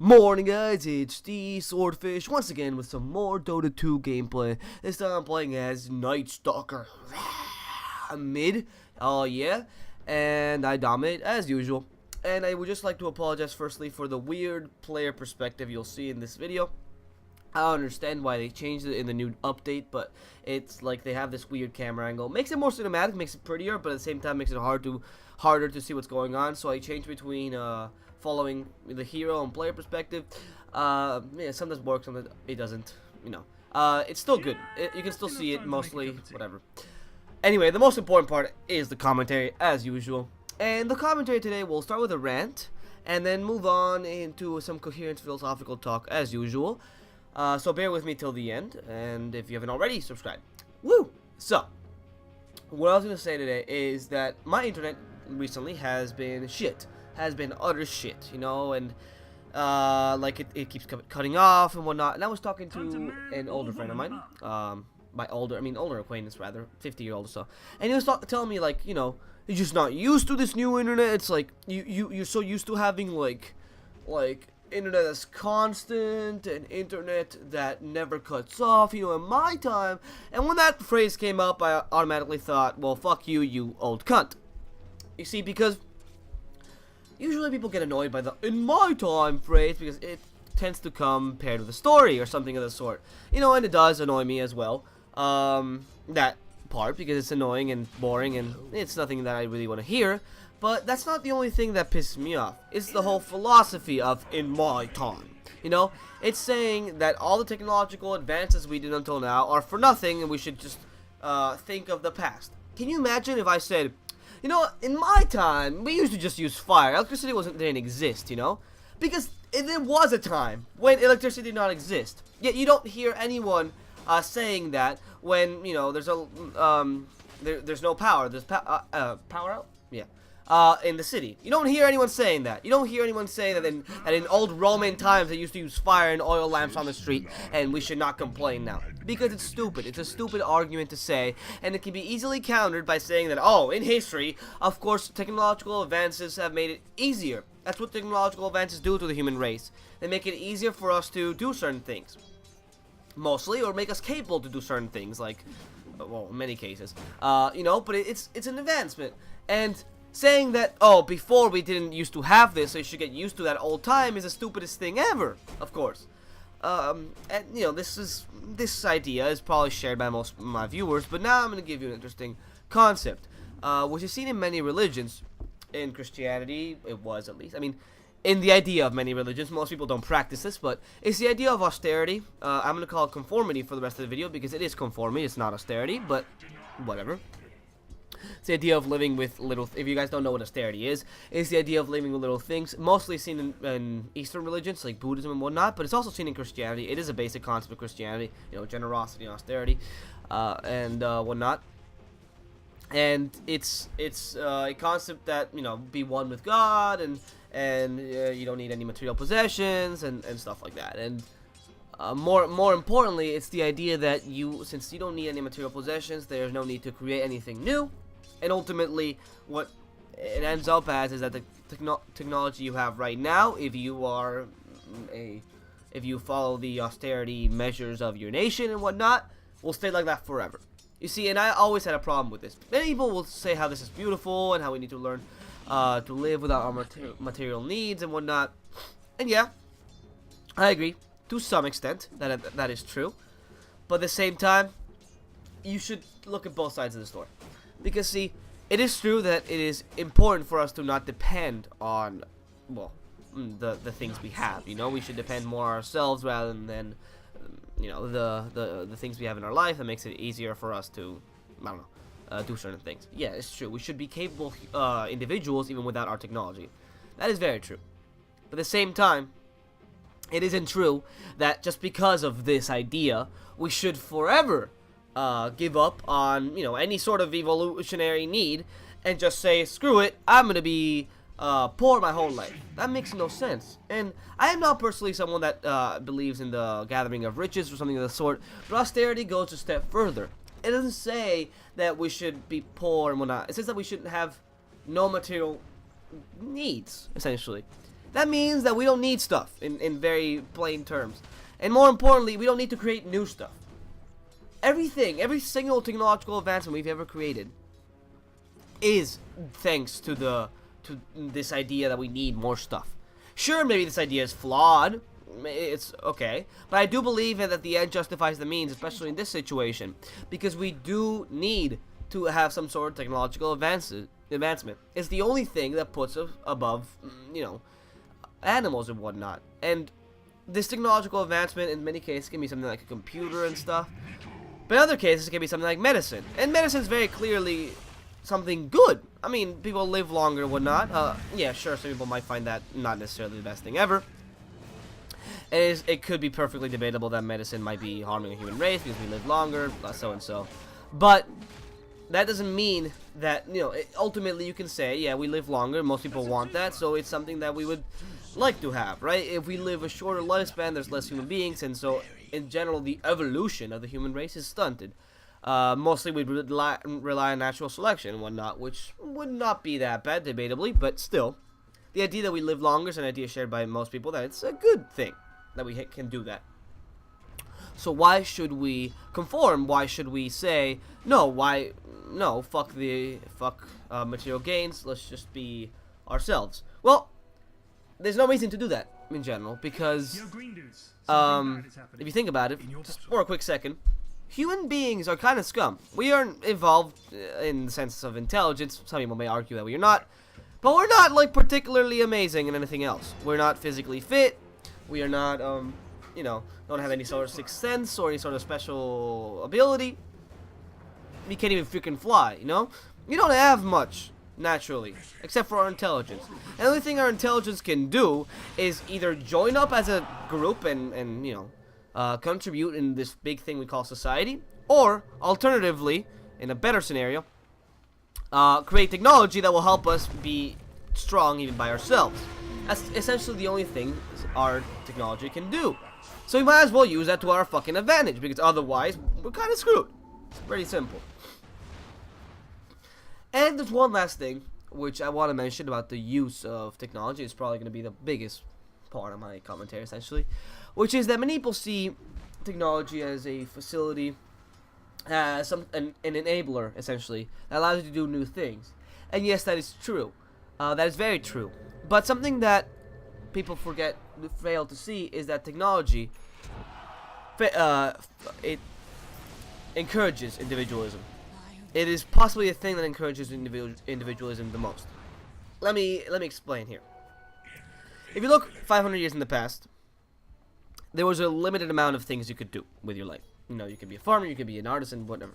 Morning guys, it's the Swordfish once again with some more Dota 2 gameplay. This time I'm playing as Stalker. Mid, oh yeah, and I dominate as usual. And I would just like to apologize firstly for the weird player perspective you'll see in this video. I don't understand why they changed it in the new update, but it's like they have this weird camera angle. Makes it more cinematic, makes it prettier, but at the same time makes it harder to see what's going on. So I changed between following the hero and player perspective. Yeah, sometimes works, sometimes it doesn't. You know, it's still good. You can still see it mostly, whatever. Anyway, the most important part is the commentary as usual. And the commentary today will start with a rant, and then move on into some coherent philosophical talk as usual. So bear with me till the end, and if you haven't already, subscribe. Woo! So, what I was going to say today is that my internet recently has been shit. Has been utter shit, you know, and like it keeps cutting off and whatnot. And I was talking to an older friend of mine, older acquaintance rather, 50-year-old or so, and he was telling me, like, you know, you're just not used to this new internet. It's like you're so used to having like internet that's constant and internet that never cuts off, you know, in my time. And when that phrase came up, I automatically thought, well, fuck you, you old cunt. You see, because usually people get annoyed by the "in my time" phrase because it tends to come paired with a story or something of the sort, you know, and it does annoy me as well, that part, because it's annoying and boring and it's nothing that I really want to hear. But that's not the only thing that pisses me off. It's the whole philosophy of "in my time." You know, it's saying that all the technological advances we did until now are for nothing and we should just think of the past. Can you imagine if I said, you know, in my time, we used to just use fire. Electricity didn't exist, you know? Because there was a time when electricity did not exist. Yet you don't hear anyone saying that when, you know, there's no power. There's power out? Yeah. In the city. You don't hear anyone saying that. You don't hear anyone saying that in old Roman times they used to use fire and oil lamps on the street and we should not complain now. Because it's stupid. It's a stupid argument to say, and it can be easily countered by saying that, oh, in history, of course, technological advances have made it easier. That's what technological advances do to the human race. They make it easier for us to do certain things. Mostly, or make us capable to do certain things, like, well, in many cases. You know, but it's an advancement. And saying that, oh, before we didn't used to have this, so you should get used to that old time, is the stupidest thing ever, of course. And, you know, this idea is probably shared by most of my viewers, but now I'm going to give you an interesting concept, which is seen in many religions. In Christianity, it was at least. I mean, in the idea of many religions, most people don't practice this, but it's the idea of austerity. I'm going to call it conformity for the rest of the video, because it is conformity, it's not austerity, but whatever. It's the idea of living with little. If you guys don't know what austerity is, it's the idea of living with little things. Mostly seen in Eastern religions like Buddhism and whatnot, but it's also seen in Christianity. It is a basic concept of Christianity, you know, generosity and austerity, and whatnot. And it's a concept that, you know, be one with God, and you don't need any material possessions and stuff like that. And more importantly, it's the idea that since you don't need any material possessions, there's no need to create anything new. And ultimately, what it ends up as is that the technology you have right now, if you follow the austerity measures of your nation and whatnot, will stay like that forever. You see, and I always had a problem with this. Many people will say how this is beautiful and how we need to learn to live without our material needs and whatnot. And yeah, I agree to some extent that is true. But at the same time, you should look at both sides of the story. Because, see, it is true that it is important for us to not depend on, well, the things we have. You know, we should depend more on ourselves rather than, you know, the things we have in our life. That makes it easier for us to, I don't know, do certain things. Yeah, it's true. We should be capable individuals even without our technology. That is very true. But at the same time, it isn't true that just because of this idea, we should forever give up on, you know, any sort of evolutionary need and just say, screw it, I'm gonna be poor my whole life. That makes no sense. And I am not personally someone that believes in the gathering of riches or something of the sort, but austerity goes a step further. It doesn't say that we should be poor and whatnot. It says that we shouldn't have no material needs, essentially. That means that we don't need stuff, in very plain terms. And more importantly, we don't need to create new stuff. Everything, every single technological advancement we've ever created is thanks to this idea that we need more stuff. Sure, maybe this idea is flawed. It's okay. But I do believe that the end justifies the means, especially in this situation. Because we do need to have some sort of technological advancement. It's the only thing that puts us above, animals and whatnot. And this technological advancement in many cases can be something like a computer and stuff. But in other cases it can be something like medicine. And medicine is very clearly something good. I mean, people live longer and whatnot. Yeah, sure, some people might find that not necessarily the best thing ever. It could be perfectly debatable that medicine might be harming the human race because we live longer, so and so. But that doesn't mean that, ultimately you can say, yeah, we live longer, most people want that, so it's something that we would like to have, right? If we live a shorter lifespan, there's less human beings, and so, in general, the evolution of the human race is stunted. Mostly we rely on natural selection and whatnot, which would not be that bad, debatably, but still. The idea that we live longer is an idea shared by most people, that it's a good thing that we can do that. So why should we conform? Why should we say, no, fuck material gains, let's just be ourselves? Well, there's no reason to do that, in general, because, if you think about it, just for a quick second, human beings are kind of scum. We aren't evolved in the sense of intelligence. Some people may argue that we are not. But we're not, like, particularly amazing in anything else. We're not physically fit. We are not, don't have any sort of sixth sense or any sort of special ability. We can't even freaking fly, We don't have much, naturally, except for our intelligence. And the only thing our intelligence can do is either join up as a group and contribute in this big thing we call society, or, alternatively, in a better scenario, create technology that will help us be strong even by ourselves. That's essentially the only thing our technology can do. So we might as well use that to our fucking advantage, because otherwise, we're kind of screwed. It's pretty simple. And there's one last thing, which I want to mention about the use of technology. It's probably going to be the biggest part of my commentary, essentially. Which is that many people see technology as a facility, an enabler, essentially, that allows you to do new things. And yes, that is true. That is very true. But something that people fail to see is that technology, it encourages individualism. It is possibly the thing that encourages individualism the most. Let me explain here. If you look 500 years in the past, there was a limited amount of things you could do with your life. You could be a farmer, you could be an artisan, whatever.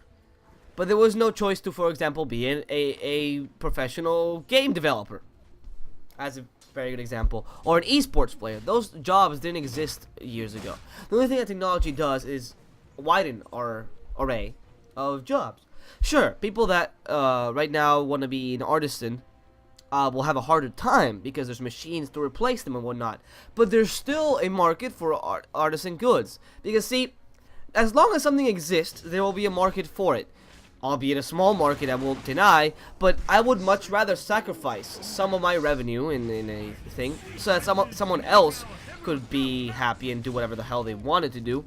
But there was no choice to, for example, be a professional game developer, as a very good example, or an esports player. Those jobs didn't exist years ago. The only thing that technology does is widen our array of jobs. Sure, people that right now want to be an artisan will have a harder time because there's machines to replace them and whatnot. But there's still a market for artisan goods. Because, see, as long as something exists, there will be a market for it. Albeit a small market, I won't deny, but I would much rather sacrifice some of my revenue in a thing so that someone else could be happy and do whatever the hell they wanted to do,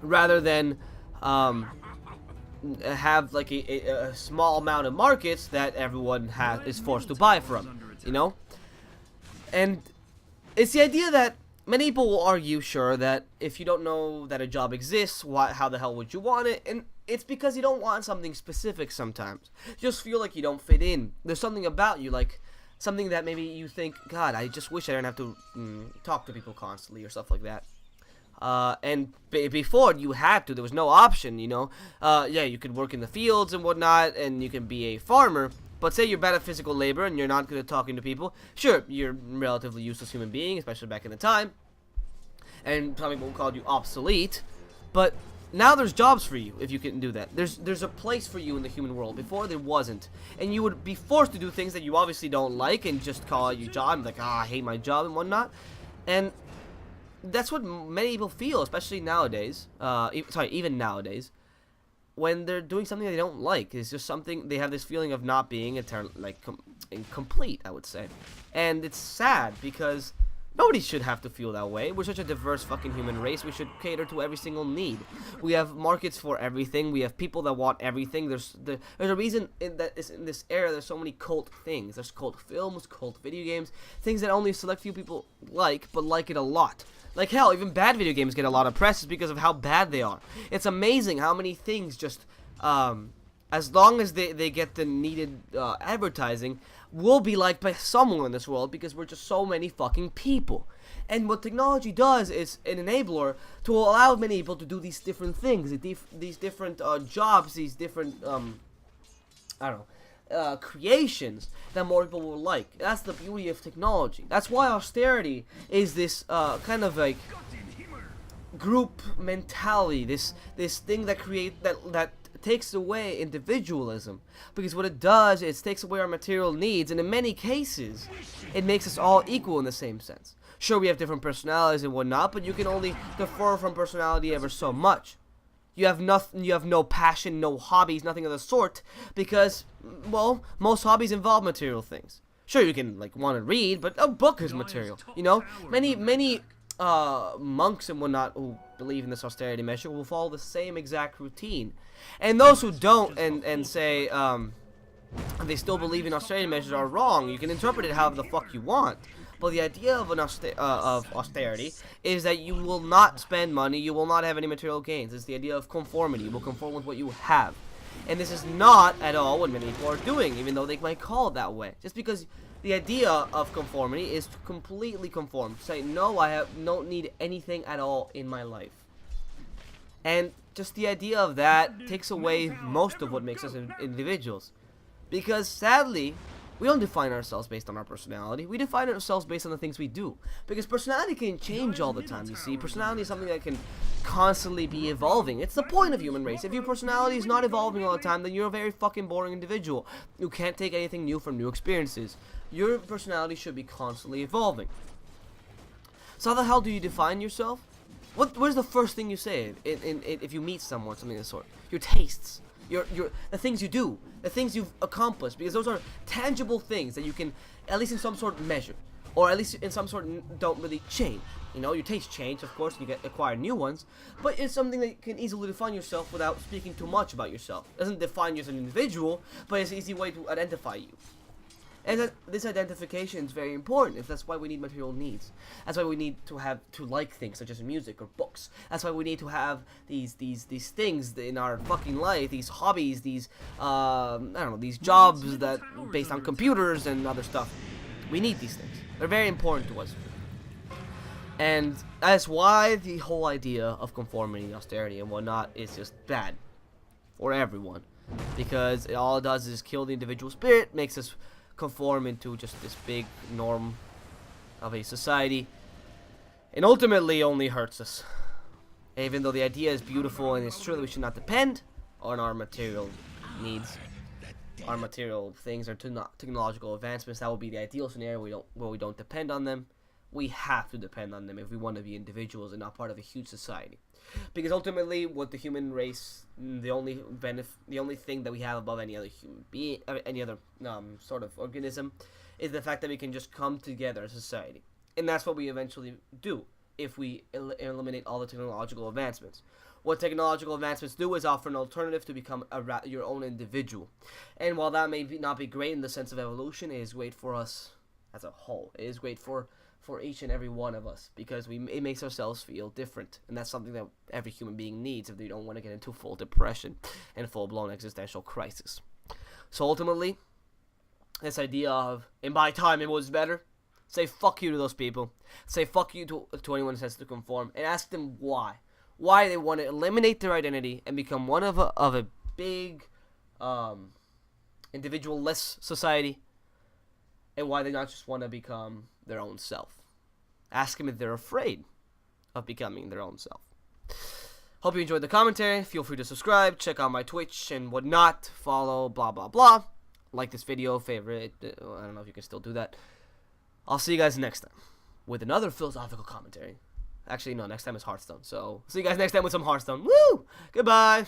rather than have like a small amount of markets that everyone is forced to buy from, And it's the idea that many people will argue, sure, that if you don't know that a job exists, how the hell would you want it? And it's because you don't want something specific sometimes. You just feel like you don't fit in. There's something about you, like something that maybe you think, God, I just wish I didn't have to talk to people constantly or stuff like that. And before you had to, there was no option, yeah, you could work in the fields and whatnot, and you can be a farmer. But say you're bad at physical labor and you're not good at talking to people. Sure, you're a relatively useless human being, especially back in the time. And some people called you obsolete. But now there's jobs for you if you can do that. There's a place for you in the human world. Before there wasn't. And you would be forced to do things that you obviously don't like and just call it your job. Like, I hate my job and whatnot. And that's what many people feel, especially nowadays. Even nowadays. when they're doing something they don't like. It's just something, they have this feeling of not being incomplete, I would say. And it's sad because nobody should have to feel that way. We're such a diverse fucking human race. We should cater to every single need. We have markets for everything. We have people that want everything. There's a reason in this era there's so many cult things. There's cult films, cult video games, things that only a select few people like, but like it a lot. Like, hell, even bad video games get a lot of press because of how bad they are. It's amazing how many things just, as long as they get the needed advertising, will be liked by someone in this world because we're just so many fucking people. And what technology does is an enabler to allow many people to do these different things, these different jobs, these different, I don't know, creations that more people will like. That's the beauty of technology. That's why austerity is this kind of like group mentality, this thing that that takes away individualism, because what it does is takes away our material needs, and in many cases it makes us all equal in the same sense. Sure, we have different personalities and whatnot, but you can only differ from personality ever so much. You have nothing, you have no passion, no hobbies, nothing of the sort, because, well, most hobbies involve material things. Sure, you can, like, want to read, but a book is material, you know? Many monks and whatnot who believe in this austerity measure will follow the same exact routine. And those who don't and say, they still believe in austerity measures are wrong. You can interpret it however the fuck you want. But the idea of austerity is that you will not spend money, you will not have any material gains. It's the idea of conformity. You will conform with what you have. And this is not at all what many people are doing, even though they might call it that way. Just because the idea of conformity is to completely conform. Say, no, I don't need anything at all in my life. And just the idea of that takes away most of what makes us individuals. Because sadly, we don't define ourselves based on our personality. We define ourselves based on the things we do. Because personality can change all the time, you see. Personality is something that can constantly be evolving. It's the point of human race. If your personality is not evolving all the time, then you're a very fucking boring individual. You can't take anything new from new experiences. Your personality should be constantly evolving. So how the hell do you define yourself? What is the first thing you say if you meet someone, something of the sort? Your tastes. The things you do, the things you've accomplished, because those are tangible things that you can, at least in some sort, measure, or at least in some sort don't really change. You know, your tastes change, of course, and you acquire new ones, but it's something that you can easily define yourself without speaking too much about yourself. It doesn't define you as an individual, but it's an easy way to identify you. And this identification is very important. If that's why we need material needs. That's why we need to like things such as music or books. That's why we need to have these things in our fucking life, these hobbies, these I don't know, these jobs that based on computers and other stuff. We need these things. They're very important to us. And that's why the whole idea of conformity, austerity, and whatnot is just bad for everyone, because all it does is kill the individual spirit, makes us conform into just this big norm of a society, and ultimately only hurts us. Even though the idea is beautiful and it's true that we should not depend on our material needs, our material things, or technological advancements, that would be the ideal scenario where we don't depend on them. We have to depend on them if we want to be individuals and not part of a huge society. Because ultimately, what the human race, the only thing that we have above any other human being, any other sort of organism, is the fact that we can just come together as a society. And that's what we eventually do if we eliminate all the technological advancements. What technological advancements do is offer an alternative to become your own individual. And while that may not be great in the sense of evolution, it is great for us as a whole. It is great for each and every one of us, because it makes ourselves feel different, and that's something that every human being needs if they don't want to get into full depression and full-blown existential crisis. So ultimately, this idea of, in my time it was better, say fuck you to those people. Say fuck you to anyone who says to conform, and ask them why they want to eliminate their identity and become one of a big individual-less society, and why they not just want to become their own self. Ask them if they're afraid of becoming their own self. Hope you enjoyed the commentary. Feel free to subscribe, check out my Twitch and whatnot, follow, blah, blah, blah. Like this video, favorite, I don't know if you can still do that. I'll see you guys next time with another philosophical commentary. Actually, no, next time is Hearthstone. So, see you guys next time with some Hearthstone. Woo! Goodbye!